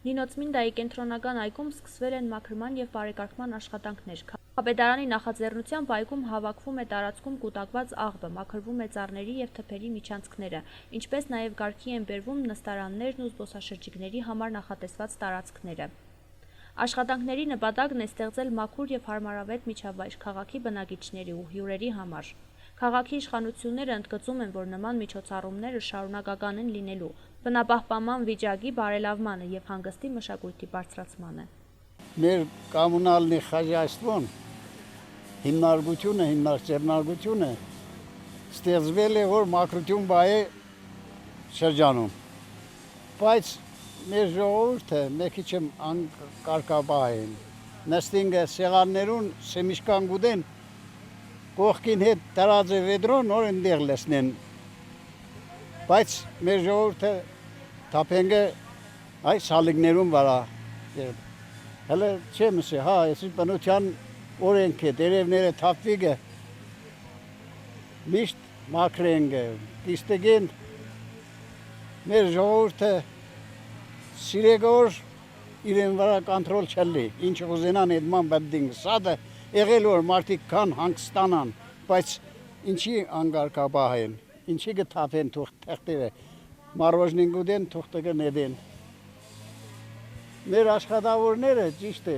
Նինոցմինդայի կենտրոնական այգում սկսվել են մաքրման և բարեկարգման աշխատանքներ։ Քաղաքապետարանի նախաձեռնությամբ այգում հավաքվում է տարածքում կուտակված աղբը, մաքրվում է ծառների և թփերի միջանցքները, ինչպես նաև կարգի են բերվում նստարաններն ու զբոսաշրջիկների համար նախատեսված տարածքները։ Աշխատանքների նպատակն է ստեղծել մաքուր և հարմարավետ միջավայր քաղաքի բնակիչների ու հյուրերի համար։ Քաղաքի իշխանությունները ընդգծում են, որ նման միջոցառումները շարունակական են լինելու բնապահպանման վիճակի բարելավմանը և հանգստի մշակույթի բարձրացմանը։ Մեր կոմունալնի խաժայստվոն հիմնարկությունը ստեղծվել է, որ մաքրություն բայ շրջանում, բայց մեր ժողովուրդը մեկի չեմ անկարգապահ են, նստինգը սեղաններուն սեմիշկան գուդեն, կողքին հետ տարած է վեդրոն, որ ընդեղ լեսնեն, բայց մեր ժողովուրդը թափենգը այ սալիգներուն վրա, հələ չեմ ասի, հա, եսի բնության օրենք է, դերևները թափվիգը, միշտ մաքրենգը, կիստեգեն մեր ժողովուրդը սիրեգոր իրեն վրա կոնտրոլ չլի, ինչ ուզենան էդման բդինգ, սադը եղել որ մարդիկ կան հանգստանան, բայց ինչի անգարկապահ են, ինչի գթափեն թուղթեղտերը, մարոժնին գուդեն թուղթը գնեդեն։ Մեր աշխատավորները ճիշտ է,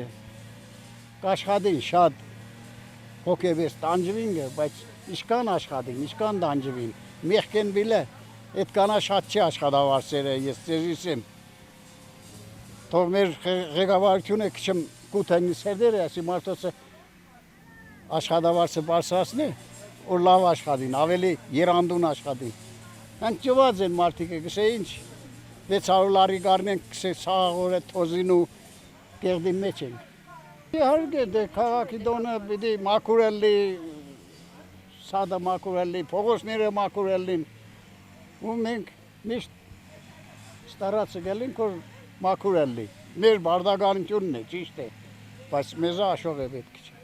կաշխատին շատ հոգեվես տանջվինգը, բայց իշկան աշխատին, իշկան տանջվին, մեղքեն բիլը, էդ կանա շատ չի աշխատավարսերը, ես ձեզիս եմ, թող մեր ղեկավարությունը քչմ կութենի սերդերը, ասի մարդոցը աշխատավարսը բարսասնի, որ լավ աշխատին, ավելի երանդուն աշխատին, հենց ճված են մարդիկը, կսե ինչ, 600 լարի կարնեն կսե սաղաղորը թոզին ու կեղդին մեջ են։ Իհարկե դե քաղաքի դոնը պիտի մաքուրելի, սադը մաքուրելի, փողոցները մաքուրելին, ու մենք միշտ ստարացը գելինք, որ մաքուրելի, մեր բարդագանությունն է, ճիշտ է, բայց մեզ աշող է պետք չէ։